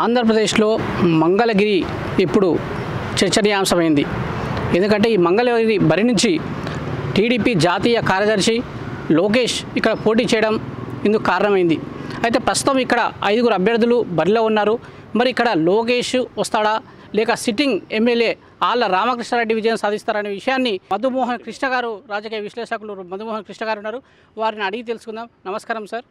ఆంధ్రప్రదేశ్లో మంగళగిరి ఇప్పుడు చర్చనీయాంశమైంది. ఎందుకంటే ఈ మంగళగిరి బరి నుంచి టీడీపీ జాతీయ కార్యదర్శి లోకేష్ ఇక్కడ పోటీ చేయడం ఇందుకు కారణమైంది. అయితే ప్రస్తుతం ఇక్కడ 5 అభ్యర్థులు బరిలో ఉన్నారు. మరి ఇక్కడ లోకేష్ వస్తాడా లేక సిట్టింగ్ ఎమ్మెల్యే ఆళ్ళ రామకృష్ణారెడ్డి విజయం సాధిస్తారనే విషయాన్ని మధుమోహన్ కృష్ణ గారు, రాజకీయ విశ్లేషకులు మధుమోహన్ కృష్ణ గారు ఉన్నారు. వారిని అడిగి తెలుసుకుందాం. నమస్కారం సార్.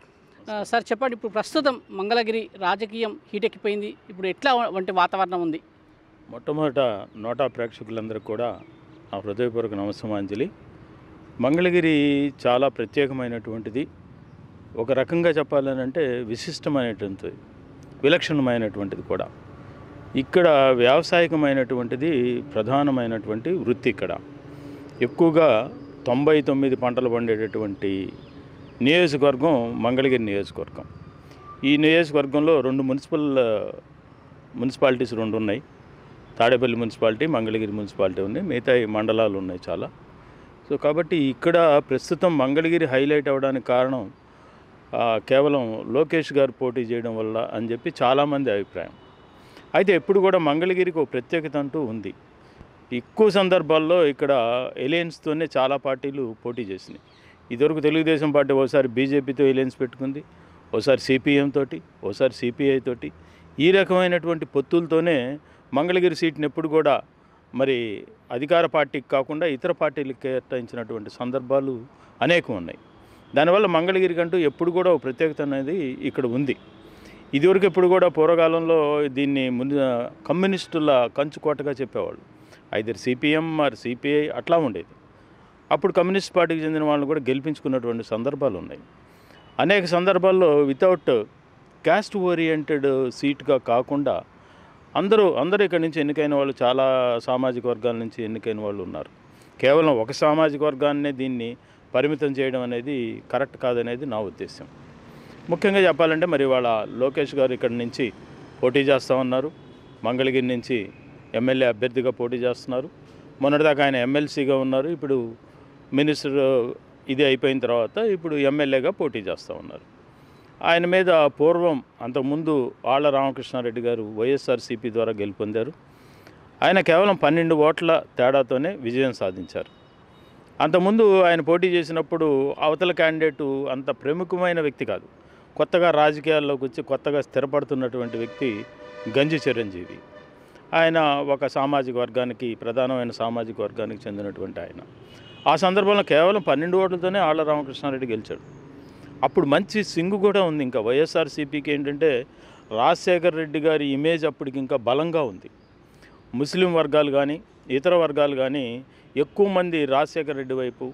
సార్ చెప్పండి, ఇప్పుడు ప్రస్తుతం మంగళగిరి రాజకీయం హీటెక్కిపోయింది. ఇప్పుడు ఎట్లా వంటి వాతావరణం ఉంది? మొట్టమొదట నోటా ప్రేక్షకులందరికీ కూడా నా హృదయపూర్వక నమస్సమాంజలి. మంగళగిరి చాలా ప్రత్యేకమైనటువంటిది. ఒక రకంగా చెప్పాలనంటే విశిష్టమైనటువంటిది, విలక్షణమైనటువంటిది కూడా. ఇక్కడ వ్యావసాయికమైనటువంటిది ప్రధానమైనటువంటి వృత్తి. ఇక్కడ ఎక్కువగా 99 పంటలు పండేటటువంటి నియోజకవర్గం మంగళగిరి నియోజకవర్గం. ఈ నియోజకవర్గంలో 2 మున్సిపాలిటీస్ 2 ఉన్నాయి. తాడేపల్లి మున్సిపాలిటీ, మంగళగిరి మున్సిపాలిటీ ఉన్నాయి. మిగతా మండలాలు ఉన్నాయి చాలా. సో కాబట్టి ఇక్కడ ప్రస్తుతం మంగళగిరి హైలైట్ అవ్వడానికి కారణం కేవలం లోకేష్ గారు పోటీ చేయడం వల్ల అని చెప్పి చాలామంది అభిప్రాయం. అయితే ఎప్పుడు కూడా మంగళగిరికి ఒక ప్రత్యేకత అంటూ ఉంది. ఎక్కువ సందర్భాల్లో ఇక్కడ ఎలియన్స్తోనే చాలా పార్టీలు పోటీ చేసినాయి. ఇదివరకు తెలుగుదేశం పార్టీ ఒకసారి బీజేపీతో ఎలియన్స్ పెట్టుకుంది, ఒకసారి సిపిఎం తోటి, ఒకసారి సిపిఐ తోటి. ఈ రకమైనటువంటి పొత్తులతోనే మంగళగిరి సీట్ని ఎప్పుడు కూడా మరి అధికార పార్టీకి కాకుండా ఇతర పార్టీలకు కేటాయించినటువంటి సందర్భాలు అనేకం ఉన్నాయి. దానివల్ల మంగళగిరి కంటూ ఎప్పుడు కూడా ఒక ప్రత్యేకత అనేది ఇక్కడ ఉంది. ఇదివరకు ఎప్పుడు కూడా పూర్వకాలంలో దీన్ని ముందు కమ్యూనిస్టుల కంచుకోటగా చెప్పేవాళ్ళు. ఐదర్ సిపిఎం ఆర్ సిపిఐ అట్లా ఉండేది. అప్పుడు కమ్యూనిస్ట్ పార్టీకి చెందిన వాళ్ళని కూడా గెలిపించుకున్నటువంటి సందర్భాలు ఉన్నాయి. అనేక సందర్భాల్లో వితౌట్ క్యాస్ట్ ఓరియంటెడ్ సీట్గా కాకుండా అందరూ ఇక్కడి నుంచి ఎన్నికైన వాళ్ళు చాలా సామాజిక వర్గాల నుంచి ఎన్నికైన వాళ్ళు ఉన్నారు. కేవలం ఒక సామాజిక వర్గాన్నే దీన్ని పరిమితం చేయడం అనేది కరెక్ట్ కాదనేది నా ఉద్దేశం. ముఖ్యంగా చెప్పాలంటే మరి వాళ్ళ లోకేష్ గారు ఇక్కడి నుంచి పోటీ చేస్తామన్నారు. మంగళగిరి నుంచి ఎమ్మెల్యే అభ్యర్థిగా పోటీ చేస్తున్నారు. మొన్నటిదాకా ఆయన ఎమ్మెల్సీగా ఉన్నారు. ఇప్పుడు మినిస్టర్ ఇది అయిపోయిన తర్వాత ఇప్పుడు ఎమ్మెల్యేగా పోటీ చేస్తూ ఉన్నారు. ఆయన మీద పూర్వం అంతకుముందు ఆళ్ళ రామకృష్ణారెడ్డి గారు వైఎస్ఆర్సీపీ ద్వారా గెలుపొందారు. ఆయన కేవలం 12 ఓట్ల తేడాతోనే విజయం సాధించారు. అంతకుముందు ఆయన పోటీ చేసినప్పుడు అవతల క్యాండిడేటు అంత ప్రముఖమైన వ్యక్తి కాదు. కొత్తగా రాజకీయాల్లోకి వచ్చి కొత్తగా స్థిరపడుతున్నటువంటి వ్యక్తి గంజి చిరంజీవి. ఆయన ఒక సామాజిక వర్గానికి, ప్రధానమైన సామాజిక వర్గానికి చెందినటువంటి ఆయన. ఆ సందర్భంలో కేవలం 12 ఓట్లతోనే ఆళ్ళ రామకృష్ణారెడ్డి గెలిచాడు. అప్పుడు మంచి సింగు కూడా ఉంది. ఇంకా వైఎస్ఆర్సీపీకి ఏంటంటే రాజశేఖర్ రెడ్డి గారి ఇమేజ్ అప్పటికి ఇంకా బలంగా ఉంది. ముస్లిం వర్గాలు కానీ ఇతర వర్గాలు కానీ ఎక్కువ మంది రాజశేఖర్ రెడ్డి వైపు,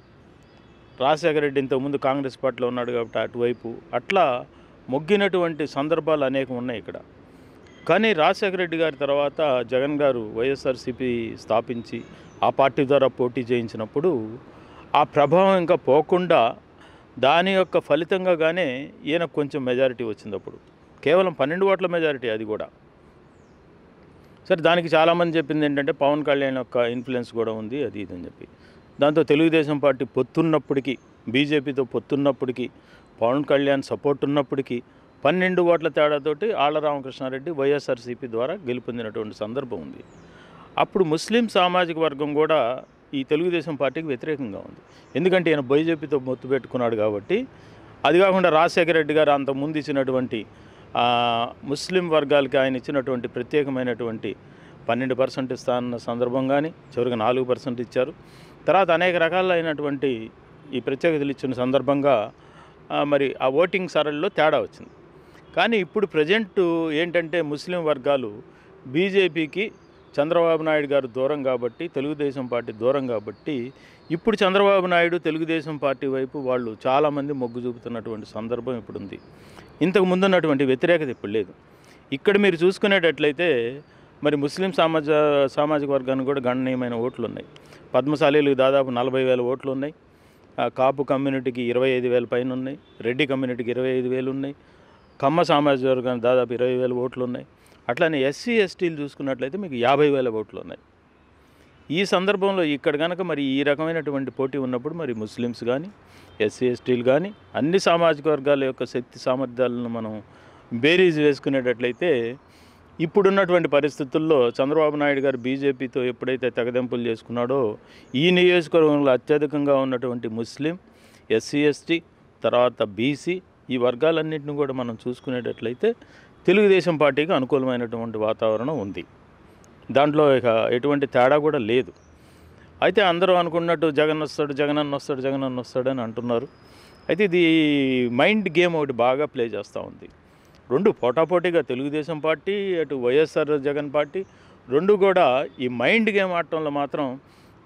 రాజశేఖర రెడ్డి ఇంతకుముందు కాంగ్రెస్ పార్టీలో ఉన్నాడు కాబట్టి అటువైపు అట్లా మొగ్గినటువంటి సందర్భాలు అనేకం ఉన్నాయి ఇక్కడ. కానీ రాజశేఖర రెడ్డి గారి తర్వాత జగన్ గారు వైఎస్ఆర్సీపీ స్థాపించి ఆ పార్టీ ద్వారా పోటీ చేయించినప్పుడు ఆ ప్రభావం ఇంకా పోకుండా దాని యొక్క ఫలితంగానే ఈయన కొంచెం మెజారిటీ వచ్చింది. అప్పుడు కేవలం 12 ఓట్ల మెజారిటీ, అది కూడా. సరే, దానికి చాలామంది చెప్పింది ఏంటంటే పవన్ కళ్యాణ్ యొక్క ఇన్ఫ్లుయెన్స్ కూడా ఉంది, అది ఇది అని చెప్పి. దాంతో తెలుగుదేశం పార్టీ పొత్తున్నప్పటికీ, బీజేపీతో పొత్తున్నప్పటికీ, పవన్ కళ్యాణ్ సపోర్ట్ ఉన్నప్పటికీ 12 ఓట్ల తేడాతోటి ఆళ్ళ రామకృష్ణారెడ్డి వైఎస్ఆర్సీపీ ద్వారా గెలుపొందినటువంటి సందర్భం ఉంది. అప్పుడు ముస్లిం సామాజిక వర్గం కూడా ఈ తెలుగుదేశం పార్టీకి వ్యతిరేకంగా ఉంది. ఎందుకంటే ఈయన బీజేపీతో మొత్తు పెట్టుకున్నాడు కాబట్టి. అది కాకుండా రాజశేఖర రెడ్డి గారు అంతకుముందు ఇచ్చినటువంటి ముస్లిం వర్గాలకి ఆయన ఇచ్చినటువంటి ప్రత్యేకమైనటువంటి 12% ఇస్తాన్న సందర్భం కానీ చివరికి 4% ఇచ్చారు. తర్వాత అనేక రకాలైనటువంటి ఈ ప్రత్యేకతలు ఇచ్చిన సందర్భంగా మరి ఆ ఓటింగ్ సరళిలో తేడా వచ్చింది. కానీ ఇప్పుడు ప్రజెంట్ ఏంటంటే ముస్లిం వర్గాలు బీజేపీకి చంద్రబాబు నాయుడు గారు దూరం కాబట్టి, తెలుగుదేశం పార్టీ దూరం కాబట్టి ఇప్పుడు చంద్రబాబు నాయుడు తెలుగుదేశం పార్టీ వైపు వాళ్ళు చాలామంది మొగ్గు చూపుతున్నటువంటి సందర్భం ఇప్పుడు ఉంది. ఇంతకు ముందున్నటువంటి వ్యతిరేకత ఇప్పుడు లేదు. ఇక్కడ మీరు చూసుకునేటట్లయితే మరి ముస్లిం సామాజిక వర్గానికి కూడా గణనీయమైన ఓట్లు ఉన్నాయి. పద్మశాలీలకు దాదాపు 40,000 ఓట్లు ఉన్నాయి. కాపు కమ్యూనిటీకి 25,000 పైన ఉన్నాయి. రెడ్డి కమ్యూనిటీకి 25,000 ఉన్నాయి. కమ్మ సామాజిక వర్గానికి దాదాపు 20,000 ఓట్లు ఉన్నాయి. అట్లానే ఎస్సీ ఎస్టీలు చూసుకున్నట్లయితే మీకు 50,000 ఓట్లు ఉన్నాయి. ఈ సందర్భంలో ఇక్కడ కనుక మరి ఈ రకమైనటువంటి పోటీ ఉన్నప్పుడు మరి ముస్లిమ్స్ కానీ ఎస్సీ ఎస్టీలు కానీ అన్ని సామాజిక వర్గాల యొక్క శక్తి సామర్థ్యాలను మనం బేరీజ్ వేసుకునేటట్లయితే ఇప్పుడున్నటువంటి పరిస్థితుల్లో చంద్రబాబు నాయుడు గారు బీజేపీతో ఎప్పుడైతే తెగదెంపులు చేసుకున్నాడో ఈ నియోజకవర్గంలో అత్యధికంగా ఉన్నటువంటి ముస్లిం, ఎస్సీ ఎస్టీ, తర్వాత బీసీ ఈ వర్గాలన్నింటినీ కూడా మనం చూసుకునేటట్లయితే తెలుగుదేశం పార్టీకి అనుకూలమైనటువంటి వాతావరణం ఉంది. దాంట్లో ఇక ఎటువంటి తేడా కూడా లేదు. అయితే అందరూ అనుకున్నట్టు జగన్ వస్తాడు, జగనన్న వస్తాడు, జగనన్న వస్తాడని అంటున్నారు. అయితే ఇది మైండ్ గేమ్ ఒకటి బాగా ప్లే చేస్తూ ఉంది. రెండు పోటాపోటీగా తెలుగుదేశం పార్టీ, అటు వైఎస్ఆర్ జగన్ పార్టీ రెండు కూడా ఈ మైండ్ గేమ్ ఆడటంలో మాత్రం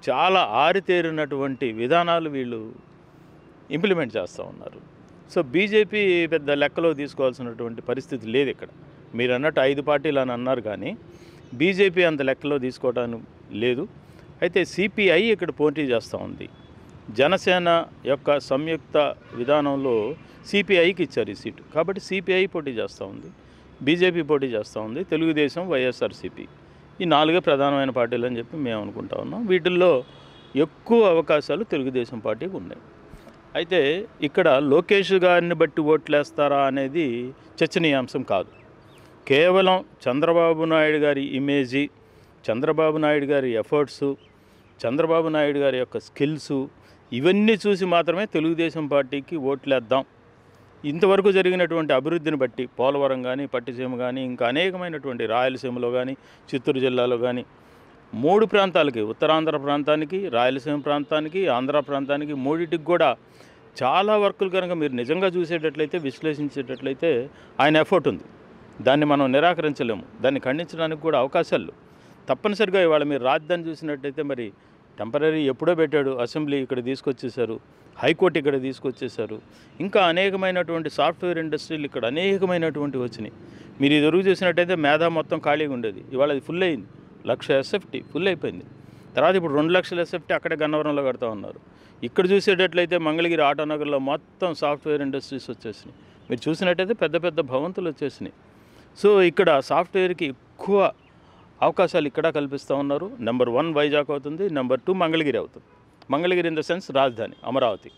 చాలా ఆరితేరినటువంటి విధానాలు వీళ్ళు ఇంప్లిమెంట్ చేస్తూ ఉన్నారు. సో బీజేపీ పెద్ద లెక్కలో తీసుకోవాల్సినటువంటి పరిస్థితి లేదు ఇక్కడ. మీరు అన్నట్టు 5 పార్టీలు అని అన్నారు, కానీ బీజేపీ అంత లెక్కలో తీసుకోవడానికి లేదు. అయితే సిపిఐ ఇక్కడ పోటీ చేస్తూ ఉంది. జనసేన యొక్క సంయుక్త విధానంలో సిపిఐకి ఇచ్చారు ఈ సీటు. కాబట్టి సిపిఐ పోటీ చేస్తూ ఉంది, బీజేపీ పోటీ చేస్తూ ఉంది, తెలుగుదేశం, వైఎస్ఆర్సీపీ ఈ 4 ప్రధానమైన పార్టీలు అని చెప్పి మేము అనుకుంటా ఉన్నాం. వీటిల్లో ఎక్కువ అవకాశాలు తెలుగుదేశం పార్టీకి ఉన్నాయి. అయితే ఇక్కడ లోకేష్ గారిని బట్టి ఓట్లేస్తారా అనేది చర్చనీయాంశం కాదు. కేవలం చంద్రబాబు నాయుడు గారి ఇమేజీ, చంద్రబాబు నాయుడు గారి ఎఫర్ట్సు, చంద్రబాబు నాయుడు గారి యొక్క స్కిల్సు ఇవన్నీ చూసి మాత్రమే తెలుగుదేశం పార్టీకి ఓట్లేద్దాం. ఇంతవరకు జరిగినటువంటి అభివృద్ధిని బట్టి పోలవరం కానీ, పట్టిసీమ కానీ, ఇంకా అనేకమైనటువంటి రాయలసీమలో కానీ, చిత్తూరు జిల్లాలో కానీ 3 ప్రాంతాలకి, ఉత్తరాంధ్ర ప్రాంతానికి, రాయలసీమ ప్రాంతానికి, ఆంధ్ర ప్రాంతానికి 3టికి కూడా చాలా వర్కులు కనుక మీరు నిజంగా చూసేటట్లయితే, విశ్లేషించేటట్లయితే ఆయన ఎఫర్ట్ ఉంది. దాన్ని మనం నిరాకరించలేము. దాన్ని ఖండించడానికి కూడా అవకాశాలు తప్పనిసరిగా. ఇవాళ మీరు రాజధాని చూసినట్టయితే మరి టెంపరీ ఎప్పుడో పెట్టాడు, అసెంబ్లీ ఇక్కడ తీసుకొచ్చేసారు, హైకోర్టు ఇక్కడ తీసుకొచ్చేసారు, ఇంకా అనేకమైనటువంటి సాఫ్ట్వేర్ ఇండస్ట్రీలు ఇక్కడ అనేకమైనటువంటి వచ్చినాయి. మీరు ఇది ఎదురు చూసినట్టయితే మేధా మొత్తం ఖాళీగా ఉండేది, ఇవాళ అది ఫుల్ అయింది. 1,00,000 ఎస్ఎఫ్టీ ఫుల్ అయిపోయింది. తర్వాత ఇప్పుడు 2,00,000 ఎస్ఎఫ్టీ అక్కడే గన్నవరంలో కడతా ఉన్నారు. ఇక్కడ చూసేటట్లయితే మంగళగిరి ఆటోనగర్లో మొత్తం సాఫ్ట్వేర్ ఇండస్ట్రీస్ వచ్చేసినాయి. మీరు చూసినట్టయితే పెద్ద పెద్ద భవంతులు వచ్చేసినాయి. సో ఇక్కడ సాఫ్ట్వేర్కి ఎక్కువ అవకాశాలు ఇక్కడ కల్పిస్తూ ఉన్నారు. నెంబర్ 1 వైజాగ్ అవుతుంది, నెంబర్ 2 మంగళగిరి అవుతుంది. మంగళగిరి ఇన్ ద సెన్స్ రాజధాని అమరావతి.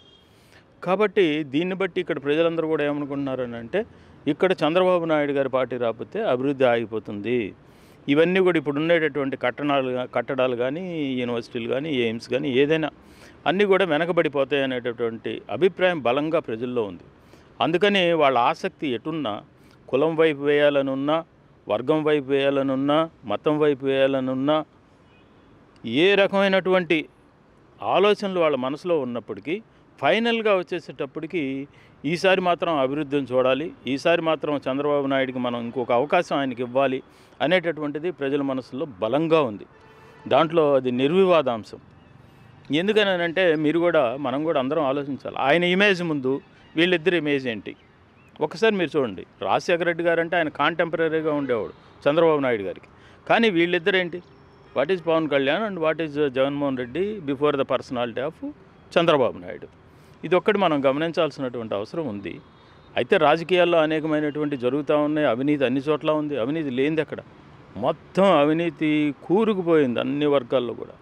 కాబట్టి దీన్ని బట్టి ఇక్కడ ప్రజలందరూ కూడా ఏమనుకుంటున్నారని అంటే, ఇక్కడ చంద్రబాబు నాయుడు గారి పార్టీ రాకపోతే అభివృద్ధి ఆగిపోతుంది, ఇవన్నీ కూడా ఇప్పుడు ఉండేటటువంటి కట్టడాలు కానీ, యూనివర్సిటీలు కానీ, ఎయిమ్స్ కానీ ఏదైనా అన్నీ కూడా వెనకబడిపోతాయి అనేటటువంటి అభిప్రాయం బలంగా ప్రజల్లో ఉంది. అందుకని వాళ్ళ ఆసక్తి ఎటున్నా, కులం వైపు వేయాలనున్నా, వర్గం వైపు వేయాలనున్నా, మతం వైపు వేయాలనున్నా, ఏ రకమైనటువంటి ఆలోచనలు వాళ్ళ మనసులో ఉన్నప్పటికీ ఫైనల్గా వచ్చేసేటప్పటికి ఈసారి మాత్రం అభివృద్ధిని చూడాలి, ఈసారి మాత్రం చంద్రబాబు నాయుడికి మనం ఇంకొక అవకాశం ఆయనకి ఇవ్వాలి అనేటటువంటిది ప్రజల మనసులో బలంగా ఉంది. దాంట్లో అది నిర్వివాదాంశం. ఎందుకనంటే మనం కూడా అందరం ఆలోచించాలి. ఆయన ఇమేజ్ ముందు వీళ్ళిద్దరి ఇమేజ్ ఏంటి ఒకసారి మీరు చూడండి. రాజశేఖర రెడ్డి గారు అంటే ఆయన కాంటెంపరీగా ఉండేవాడు చంద్రబాబు నాయుడు గారికి. కానీ వీళ్ళిద్దరు ఏంటి? What is Pawan Kalyan and what is Jaganmohan Reddy before the personality of Chandrababu Naidu. ఇది ఒక్కటి మనం గమనించాల్సినటువంటి అవసరం ఉంది. అయితే రాజకీయాల్లో అనేకమైనటువంటి జరుగుతూ ఉన్నాయి. అవినీతి అన్ని చోట్ల ఉంది. అవినీతి లేనిది అక్కడ మొత్తం అవినీతి కూరుకుపోయింది అన్ని వర్గాల్లో కూడా.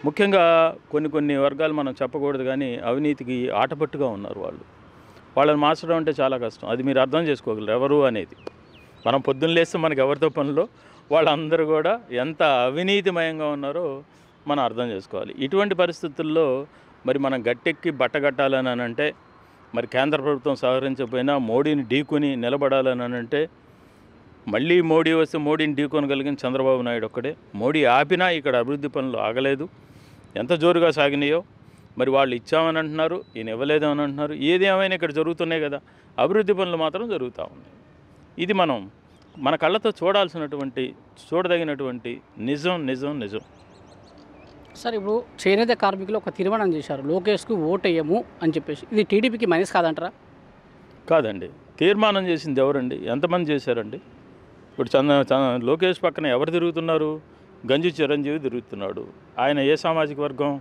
ముఖ్యంగా కొన్ని వర్గాలు మనం చెప్పకూడదు, కానీ అవినీతికి ఆటపట్టుగా ఉన్నారు వాళ్ళు. వాళ్ళని మార్చడం అంటే చాలా కష్టం. అది మీరు అర్థం చేసుకోగలరు ఎవరు అనేది. మనం పొద్దున్న లేస్తే మనకు ఎవరితో పనులో వాళ్ళందరూ కూడా ఎంత అవినీతిమయంగా ఉన్నారో మనం అర్థం చేసుకోవాలి. ఇటువంటి పరిస్థితుల్లో మరి మనం గట్టెక్కి బట్టగట్టాలని అంటే, మరి కేంద్ర ప్రభుత్వం సహకరించకపోయినా మోడీని ఢీకొని నిలబడాలని అంటే, మళ్ళీ మోడీ వస్తే మోడీని ఢీకొనగలిగిన చంద్రబాబు నాయుడు ఒక్కడే. మోడీ ఆపినా ఇక్కడ అభివృద్ధి పనులు ఆగలేదు. ఎంత జోరుగా సాగినాయో మరి వాళ్ళు ఇచ్చామని అంటున్నారు, ఈయన ఇవ్వలేదని అంటున్నారు. ఏది ఏమైనా ఇక్కడ జరుగుతున్నాయి కదా, అభివృద్ధి పనులు మాత్రం జరుగుతూ ఉన్నాయి. ఇది మన కళ్ళతో చూడదగినటువంటి నిజం. సార్, ఇప్పుడు చేనేత కార్మికులు ఒక తీర్మానం చేశారు, లోకేష్కు ఓటేయము అని చెప్పేసి. ఇది టీడీపీకి మైనస్ కాదంటారా? కాదండి. తీర్మానం చేసింది ఎవరండి? ఎంతమంది చేశారండి? ఇప్పుడు లోకేష్ పక్కన ఎవరు తిరుగుతున్నారు? గంజి చిరంజీవి తిరుగుతున్నాడు. ఆయన ఏ సామాజిక వర్గం?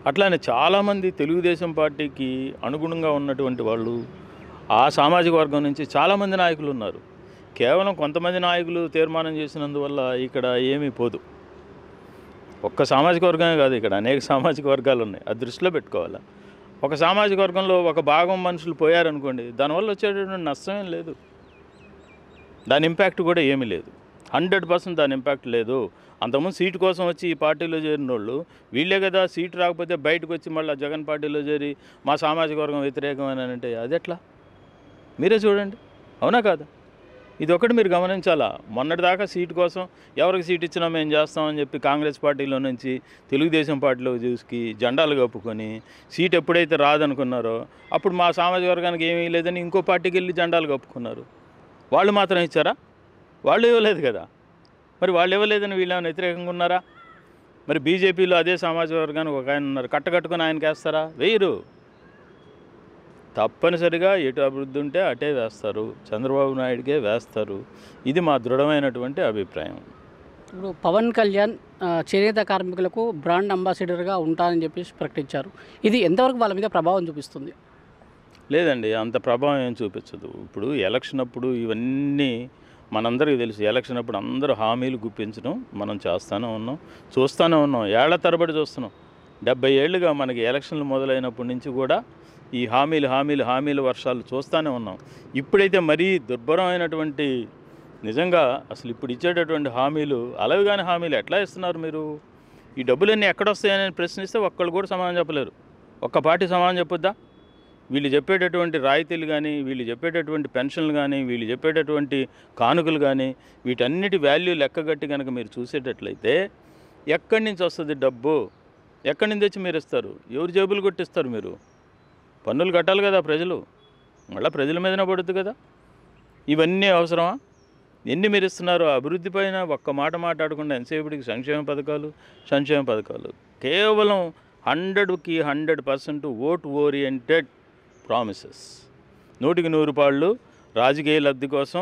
అట్లానే చాలామంది తెలుగుదేశం పార్టీకి అనుగుణంగా ఉన్నటువంటి వాళ్ళు ఆ సామాజిక వర్గం నుంచి చాలామంది నాయకులు ఉన్నారు. కేవలం కొంతమంది నాయకులు తీర్మానం చేసినందువల్ల ఇక్కడ ఏమీ పోదు. ఒక్క సామాజిక వర్గమే కాదు, ఇక్కడ అనేక సామాజిక వర్గాలు ఉన్నాయి. అది దృష్టిలో పెట్టుకోవాలి. ఒక సామాజిక వర్గంలో ఒక భాగం మనుషులు పోయారనుకోండి, దానివల్ల వచ్చేటటువంటి నష్టమేం లేదు. దాని ఇంపాక్ట్ కూడా ఏమీ లేదు. 100% దాని ఇంపాక్ట్ లేదు. అంతకుముందు సీటు కోసం వచ్చి ఈ పార్టీలో చేరిన వాళ్ళు వీళ్ళే కదా, సీటు రాకపోతే బయటకు వచ్చి మళ్ళీ జగన్ పార్టీలో చేరి మా సామాజిక వర్గం వ్యతిరేకమని అంటే అది ఎట్లా? మీరే చూడండి, అవునా కాదా? ఇది ఒకటి మీరు గమనించాలా. మొన్నటిదాకా సీటు కోసం ఎవరికి సీటు ఇచ్చినా మేము చేస్తామని చెప్పి కాంగ్రెస్ పార్టీలో నుంచి తెలుగుదేశం పార్టీలోకి చూసుకి జెండాలు కప్పుకొని సీటు ఎప్పుడైతే రాదనుకున్నారో అప్పుడు మా సామాజిక వర్గానికి ఏమీ లేదని ఇంకో పార్టీకి వెళ్ళి జెండాలు కప్పుకున్నారు. వాళ్ళు మాత్రం ఇచ్చారా? వాళ్ళు ఇవ్వలేదు కదా. మరి వాళ్ళు ఇవ్వలేదని వీళ్ళు ఏమైనా వ్యతిరేకంగా ఉన్నారా? మరి బీజేపీలో అదే సామాజిక వర్గానికి ఒక ఆయన ఉన్నారు, కట్టకట్టుకుని ఆయనకి వేస్తారా? వేయరు. తప్పనిసరిగా ఎటు అభివృద్ధి ఉంటే అటే వేస్తారు, చంద్రబాబు నాయుడికే వేస్తారు. ఇది మా దృఢమైనటువంటి అభిప్రాయం. ఇప్పుడు పవన్ కళ్యాణ్ చేనేత కార్మికులకు బ్రాండ్ అంబాసిడర్గా ఉంటానని చెప్పేసి ప్రకటించారు. ఇది ఎంతవరకు వాళ్ళ మీద ప్రభావం చూపిస్తుంది? లేదండి, అంత ప్రభావం ఏం చూపించదు. ఇప్పుడు ఎలక్షన్ అప్పుడు ఇవన్నీ మనందరికీ తెలుసు. ఎలక్షన్ అప్పుడు అందరూ హామీలు గుప్పించడం మనం చేస్తూనే ఉన్నాం, చూస్తూనే ఉన్నాం, ఏళ్ల తరబడి చూస్తున్నాం. 70 ఏళ్ళుగా మనకి ఎలక్షన్లు మొదలైనప్పటి నుంచి కూడా ఈ హామీలు వర్షాలు చూస్తూనే ఉన్నాం. ఇప్పుడైతే మరీ దుర్భరమైనటువంటి, నిజంగా అసలు ఇప్పుడు ఇచ్చేటటువంటి హామీలు అలవిగాని హామీలు ఎట్లా ఇస్తున్నారు మీరు? ఈ డబ్బులన్నీ ఎక్కడొస్తాయని ప్రశ్నిస్తే ఒక్కళ్ళు కూడా సమాధానం చెప్పలేరు. ఒక్క పార్టీ సమాధానం చెప్పొద్దా? వీళ్ళు చెప్పేటటువంటి రాయితీలు కానీ, వీళ్ళు చెప్పేటటువంటి పెన్షన్లు కానీ, వీళ్ళు చెప్పేటటువంటి కానుకలు కానీ, వీటన్నిటి వాల్యూ లెక్కగట్టి కనుక మీరు చూసేటట్లయితే ఎక్కడి నుంచి వస్తుంది డబ్బు? ఎక్కడి నుంచి వచ్చి మీరు ఇస్తారు? ఎవరు జేబులు కొట్టిస్తారు? మీరు పన్నులు కట్టాలి కదా ప్రజలు, మళ్ళీ ప్రజల మీదనే పడుద్ది కదా. ఇవన్నీ అవసరమా? ఎన్ని మీరు ఇస్తున్నారు? అభివృద్ధి పైన ఒక్క మాట మాట్లాడకుండా ఎంతసేపటికి సంక్షేమ పథకాలు కేవలం 100కి 100% ఓట్ ఓరియంటెడ్ ప్రామిసెస్. 100కి 100 పాళ్ళు రాజకీయ లబ్ధి కోసం,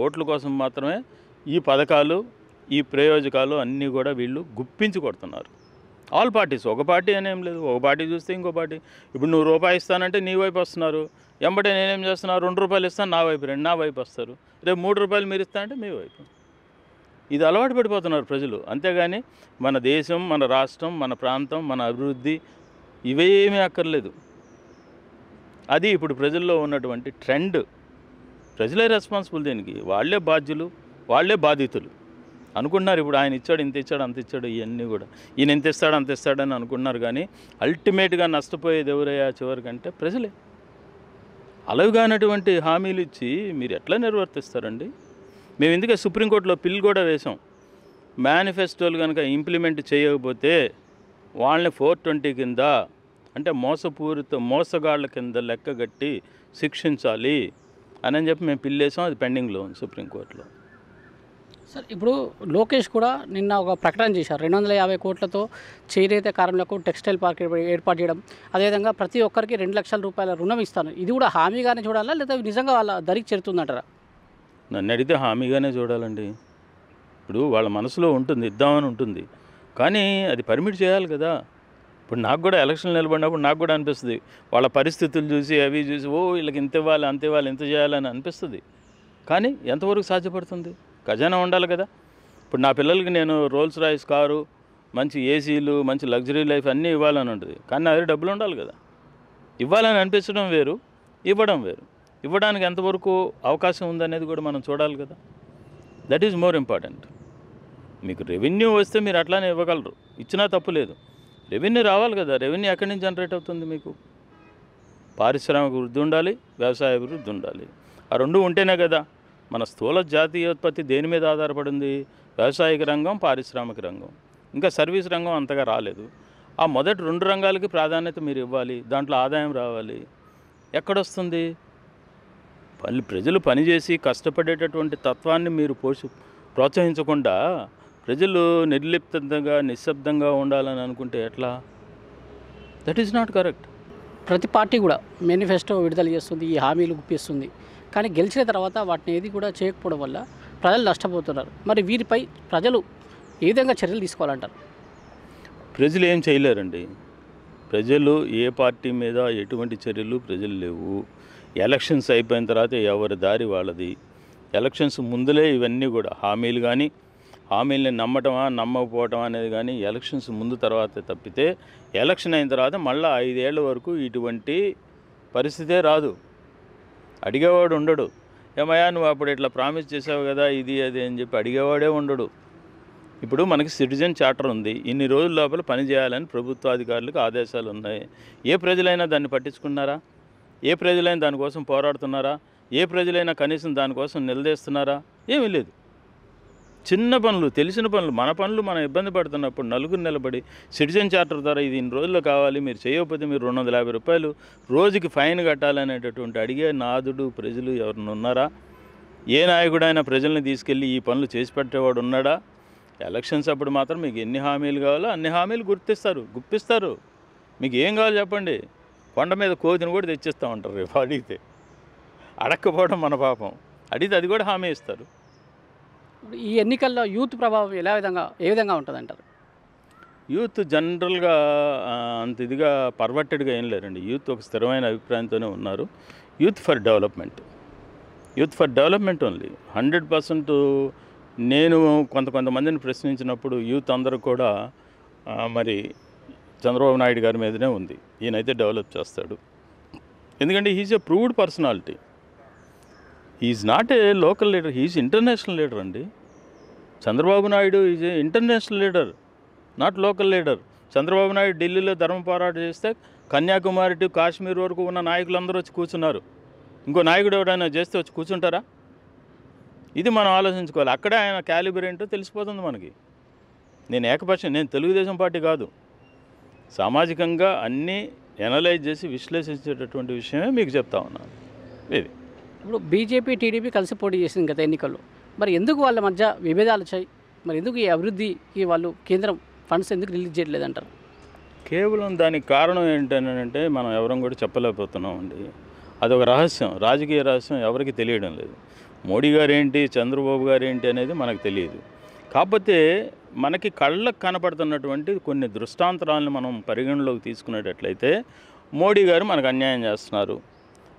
ఓట్ల కోసం మాత్రమే ఈ పథకాలు, ఈ ప్రయోజకాలు అన్నీ కూడా వీళ్ళు గుప్పించి కొడుతున్నారు. ఆల్ పార్టీస్, ఒక పార్టీ అనేం లేదు. ఒక పార్టీ చూస్తే ఇంకో పార్టీ. ఇప్పుడు నువ్వు రూపాయి ఇస్తానంటే నీ వైపు వస్తున్నారు, ఎంబటే నేనేం చేస్తున్నా, 2 రూపాయలు ఇస్తాను నా వైపు రండి, నా వైపు వస్తారు. రేపు 3 రూపాయలు మీరు ఇస్తానంటే మీ వైపు. ఇది అలవాటు పడిపోతున్నారు ప్రజలు. అంతేగాని మన దేశం, మన రాష్ట్రం, మన ప్రాంతం, మన అభివృద్ధి ఇవేమీ అక్కర్లేదు. అది ఇప్పుడు ప్రజల్లో ఉన్నటువంటి ట్రెండ్. ప్రజలే రెస్పాన్సిబుల్ దీనికి, వాళ్ళే బాధ్యులు, వాళ్ళే బాధితులు అనుకుంటున్నారు. ఇప్పుడు ఆయన ఇచ్చాడు, ఇంత ఇచ్చాడు, అంత ఇచ్చాడు, ఇవన్నీ కూడా ఈయన ఎంత ఇస్తాడు అంత ఇస్తాడని అనుకుంటున్నారు. కానీ అల్టిమేట్గా నష్టపోయేది ఎవరయ్యా చివరికంటే ప్రజలే. అలవిగానటువంటి హామీలు ఇచ్చి మీరు ఎట్లా నిర్వర్తిస్తారండి? మేము ఎందుకే సుప్రీంకోర్టులో పిల్ కూడా వేసాం. మేనిఫెస్టోలు కనుక ఇంప్లిమెంట్ చేయకపోతే వాళ్ళని 420 కింద, అంటే మోసగాళ్ళ కింద లెక్కగట్టి శిక్షించాలి అని చెప్పి మేము పిల్ వేసాం. అది పెండింగ్లో ఉంది సుప్రీంకోర్టులో. సార్, ఇప్పుడు లోకేష్ కూడా నిన్న ఒక ప్రకటన చేశారు. 250 కోట్లతో చేనేత కార్మికులకు టెక్స్టైల్ పార్క్ ఏర్పాటు చేయడం, అదేవిధంగా ప్రతి ఒక్కరికి 2 లక్షల రూపాయల రుణం ఇస్తాను. ఇది కూడా హామీగానే చూడాలా, లేదా నిజంగా వాళ్ళ దరికి చేరుతుందంటారా? నన్ను అడిగితే హామీగానే చూడాలండి. ఇప్పుడు వాళ్ళ మనసులో ఉంటుంది, ఇద్దామని ఉంటుంది, కానీ అది పర్మిట్ చేయాలి కదా. ఇప్పుడు నాకు కూడా ఎలక్షన్లు నిలబడినప్పుడు నాకు కూడా అనిపిస్తుంది, వాళ్ళ పరిస్థితులు చూసి అవి చూసి వీళ్ళకి ఇంత ఇవ్వాలి, అంత ఇవ్వాలి, ఇంత చేయాలని అనిపిస్తుంది. కానీ ఎంతవరకు సాధ్యపడుతుంది? ఖజానా ఉండాలి కదా. ఇప్పుడు నా పిల్లలకి నేను రోల్స్ రాయిస్ కారు, మంచి ఏసీలు, మంచి లగ్జరీ లైఫ్ అన్నీ ఇవ్వాలని ఉంటుంది, కానీ నా దగ్గర డబ్బులు ఉండాలి కదా. ఇవ్వాలని అనిపించడం వేరు, ఇవ్వడం వేరు. ఇవ్వడానికి ఎంతవరకు అవకాశం ఉందనేది కూడా మనం చూడాలి కదా. That is more important. మీకు రెవెన్యూ వస్తే మీరు అట్లానే ఇవ్వగలరు, ఇచ్చినా తప్పు లేదు. రెవెన్యూ రావాలి కదా. రెవెన్యూ ఎక్కడి నుంచి జనరేట్ అవుతుంది? మీకు పారిశ్రామిక వృద్ధి ఉండాలి, వ్యవసాయ అభివృద్ధి ఉండాలి. ఆ రెండు ఉంటేనే కదా. మన స్థూల జాతీయోత్పత్తి దేని మీద ఆధారపడింది? వ్యవసాయక రంగం, పారిశ్రామిక రంగం. ఇంకా సర్వీస్ రంగం అంతగా రాలేదు. ఆ మొదటి 2 రంగాలకి ప్రాధాన్యత మీరు ఇవ్వాలి, దాంట్లో ఆదాయం రావాలి. ఎక్కడొస్తుంది? ప్రజలు పనిచేసి కష్టపడేటటువంటి తత్వాన్ని మీరు ప్రోత్సహించకుండా ప్రజలు నిర్లిప్తంగా నిశ్శబ్దంగా ఉండాలని అనుకుంటే ఎట్లా? That is not correct. ప్రతి పార్టీ కూడా మేనిఫెస్టో విడుదల చేస్తుంది, ఈ హామీలు గుప్పిస్తుంది, కానీ గెలిచిన తర్వాత వాటిని ఏది కూడా చేయకపోవడం వల్ల ప్రజలు నష్టపోతున్నారు. మరి వీరిపై ప్రజలు ఏ విధంగా చర్యలు తీసుకోవాలంటారు? ప్రజలు ఏం చేయలేరండి. ప్రజలు ఏ పార్టీ మీద ఎటువంటి చర్యలు ప్రజలు లేవు. ఎలక్షన్స్ అయిపోయిన తర్వాత ఎవరి దారి వాళ్ళది. ఎలక్షన్స్ ముందులే ఇవన్నీ కూడా హామీలు కానీ, హామీల్ని నమ్మటమా నమ్మకపోవటం అనేది కానీ ఎలక్షన్స్ ముందు తర్వాతే తప్పితే, ఎలక్షన్ అయిన తర్వాత మళ్ళీ 5 ఏళ్ల వరకు ఇటువంటి పరిస్థితే రాదు. అడిగేవాడు ఉండడు. ఏమయ్యా నువ్వు అప్పుడు ఇట్లా ప్రామిస్ చేసావు కదా ఇది అది అని చెప్పి అడిగేవాడే ఉండడు. ఇప్పుడు మనకి సిటిజన్ చార్టర్ ఉంది, ఇన్ని రోజుల లోపల పని చేయాలని ప్రభుత్వాధికారులకు ఆదేశాలు ఉన్నాయి. ఏ ప్రజలైనా దాన్ని పట్టించుకున్నారా? ఏ ప్రజలైనా దానికోసం పోరాడుతున్నారా? ఏ ప్రజలైనా కనీసం దానికోసం నిలదీస్తున్నారా? ఏమీ లేదు. చిన్న పనులు, తెలిసిన పనులు, మన పనులు మనం ఇబ్బంది పడుతున్నప్పుడు నలుగురు నిలబడి సిటిజన్ చార్టర్ ద్వారా ఇది ఇన్ని రోజుల్లో కావాలి, మీరు చేయకపోతే మీరు 250 రూపాయలు రోజుకి ఫైన్ కట్టాలనేటటువంటి అడిగే నాదుడు ప్రజలు ఎవరిని ఉన్నారా? ఏ నాయకుడైనా ప్రజల్ని తీసుకెళ్ళి ఈ పనులు చేసి పెట్టేవాడు ఉన్నాడా? ఎలక్షన్స్ అప్పుడు మాత్రం మీకు ఎన్ని హామీలు కావాలో అన్ని హామీలు గుప్పిస్తారు. మీకు ఏం కావాలో చెప్పండి, కొండ మీద కోతిని కూడా తెచ్చిస్తూ ఉంటారు. రేపు అడిగితే అడక్కపోవడం మన పాపం, అడిగితే అది కూడా హామీ ఇస్తారు. ఈ ఎన్నికల్లో యూత్ ప్రభావం ఏ విధంగా ఉంటుంది అంటారు? యూత్ జనరల్గా అంత ఇదిగా పర్వర్టెడ్గా ఏం లేరండి. యూత్ ఒక స్థిరమైన అభిప్రాయంతోనే ఉన్నారు. Youth for development only. 100% నేను కొంతమందిని ప్రశ్నించినప్పుడు యూత్ అందరూ కూడా మరి చంద్రబాబు నాయుడు గారి మీదనే ఉంది, ఈయనైతే డెవలప్ చేస్తాడు. ఎందుకంటే he's a proved personality. Is not a local leader, he's international leader అండి. Chandrababu Naidu is a international leader, not local leader. Chandrababu Naidu ఢిల్లీలో ధర్మ పోరాటం చేస్తే కన్యాకుమారి టు కాశ్మీర్ వరకు ఉన్న నాయకులందరూ వచ్చి కూర్చున్నారు. ఇంకో నాయకుడు ఎవరైనా చేస్తే వచ్చి కూర్చుంటారా? ఇది మనం ఆలోచించుకోవాలి. అక్కడే ఆయన క్యాలిబర్ ఏంటో తెలిసిపోతుంది మనకి. నేను తెలుగుదేశం పార్టీ కాదు, సామాజికంగా అన్నీ ఎనలైజ్ చేసి విశ్లేషించేటటువంటి విషయమే మీకు చెప్తా ఉన్నాను. ఇది ఇప్పుడు బీజేపీ టీడీపీ కలిసి పోటీ చేసింది గత ఎన్నికల్లో, మరి ఎందుకు వాళ్ళ మధ్య విభేదాలు వచ్చాయి? మరి ఎందుకు ఈ అభివృద్ధికి వాళ్ళు కేంద్రం ఫండ్స్ ఎందుకు రిలీజ్ చేయట్లేదంటారు? కేవలం దానికి కారణం ఏంటంటే మనం ఎవరం కూడా చెప్పలేకపోతున్నామండి. అదొక రహస్యం, రాజకీయ రహస్యం, ఎవరికి తెలియడం లేదు. మోడీ గారు ఏంటి, చంద్రబాబు గారు ఏంటి అనేది మనకు తెలియదు. కాకపోతే మనకి కళ్ళకు కనపడుతున్నటువంటి కొన్ని దృష్టాంతరాలను మనం పరిగణలోకి తీసుకునేటట్లయితే మోడీ గారు మనకు అన్యాయం చేస్తున్నారు.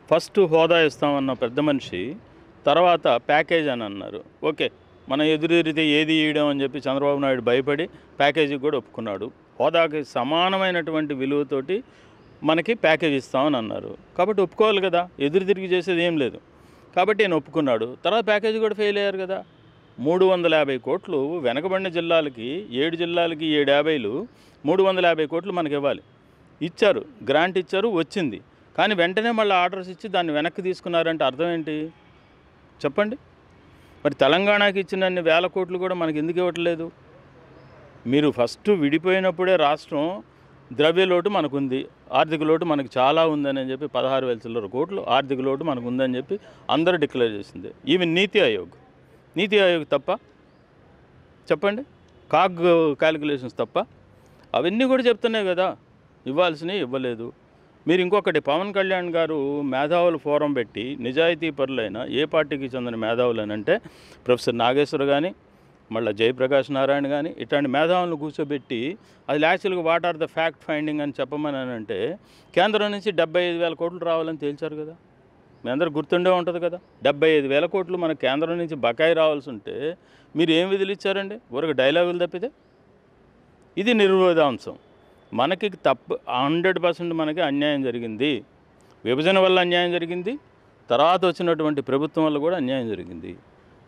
ఫస్ట్ హోదా ఇస్తామన్న పెద్ద మనిషి తర్వాత ప్యాకేజ్ అని అన్నారు. ఓకే, మనం ఎదురెదిరితే ఏది ఇవ్వడం అని చెప్పి చంద్రబాబు నాయుడు భయపడి ప్యాకేజీకి కూడా ఒప్పుకున్నాడు. హోదాకి సమానమైనటువంటి విలువతోటి మనకి ప్యాకేజ్ ఇస్తామని అన్నారు. కాబట్టి ఒప్పుకోవాలి కదా, ఎదురు తిరిగి చేసేది ఏం లేదు. కాబట్టి ఆయన ఒప్పుకున్నాడు. తర్వాత ప్యాకేజీ కూడా ఫెయిల్ అయ్యారు కదా. 350 కోట్లు వెనకబడిన జిల్లాలకి, 7 జిల్లాలకి 750, 350 కోట్లు మనకి ఇవ్వాలి. ఇచ్చారు, గ్రాంట్ ఇచ్చారు, వచ్చింది. కానీ వెంటనే మళ్ళీ ఆర్డర్స్ ఇచ్చి దాన్ని వెనక్కి తీసుకున్నారంటే అర్థం ఏంటి చెప్పండి? మరి తెలంగాణకి ఇచ్చినన్ని వేల కోట్లు కూడా మనకి ఎందుకు ఇవ్వట్లేదు? మీరు ఫస్ట్ విడిపోయినప్పుడే రాష్ట్రం ద్రవ్య లోటు మనకుంది, ఆర్థిక లోటు మనకు చాలా ఉందని చెప్పి 16,000 చిల్లర కోట్లు ఆర్థిక లోటు మనకు ఉందని చెప్పి అందరూ డిక్లేర్ చేసింది. ఈవెన్ నీతి ఆయోగ్ తప్ప చెప్పండి, కాగ్ క్యాలిక్యులేషన్స్ తప్ప అవన్నీ కూడా చెప్తున్నాయి కదా, ఇవ్వాల్సినవి ఇవ్వలేదు. మీరు ఇంకొకటి, పవన్ కళ్యాణ్ గారు మేధావుల ఫోరం పెట్టి నిజాయితీ పరులైన ఏ పార్టీకి చెందిన మేధావులు అని అంటే ప్రొఫెసర్ నాగేశ్వర్ కానీ, మళ్ళీ జయప్రకాష్ నారాయణ కానీ, ఇట్లాంటి మేధావులను కూర్చోబెట్టి అది యాక్చువల్గా what are the fact finding అని చెప్పమని అంటే కేంద్రం నుంచి 75,000 కోట్లు రావాలని తేల్చారు కదా. మీ అందరూ గుర్తుండే ఉంటుంది కదా. 75,000 కోట్లు మన కేంద్రం నుంచి బకాయి రావాల్సి ఉంటే మీరు ఏం విధులు ఇచ్చారండి? ఊరికి డైలాగులు తప్పితే. ఇది నిర్వివాదాంశం. మనకి 100% మనకి అన్యాయం జరిగింది. విభజన వల్ల అన్యాయం జరిగింది, తర్వాత వచ్చినటువంటి ప్రభుత్వం వల్ల కూడా అన్యాయం జరిగింది.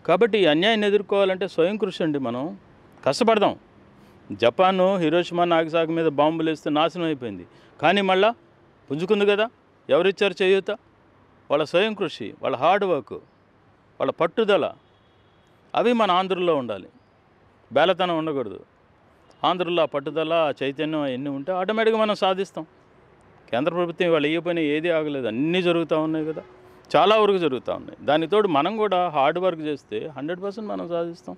కాబట్టి ఈ అన్యాయాన్ని ఎదుర్కోవాలంటే స్వయం కృషి అండి. మనం కష్టపడదాం. జపాన్ హిరోషిమా నాగసాకి మీద బాంబులు వేస్తే నాశనం అయిపోయింది, కానీ మళ్ళా పుంజుకుంది కదా. ఎవరిచ్చారు చేయూత? వాళ్ళ స్వయం కృషి, వాళ్ళ హార్డ్ వర్క్, వాళ్ళ పట్టుదల. అవి మన ఆంధ్రుల్లో ఉండాలి, బేలతనం ఉండకూడదు. ఆంధ్రుల్లో ఆ పట్టుదల, చైతన్యం అవన్నీ ఉంటే ఆటోమేటిక్గా మనం సాధిస్తాం. కేంద్ర ప్రభుత్వం వాళ్ళు ఇవ్వకపోయినా ఏది ఆగలేదు, అన్నీ జరుగుతూ ఉన్నాయి కదా, చాలా వరకు జరుగుతూ ఉన్నాయి. దానితోడు మనం కూడా హార్డ్ వర్క్ చేస్తే 100% మనం సాధిస్తాం.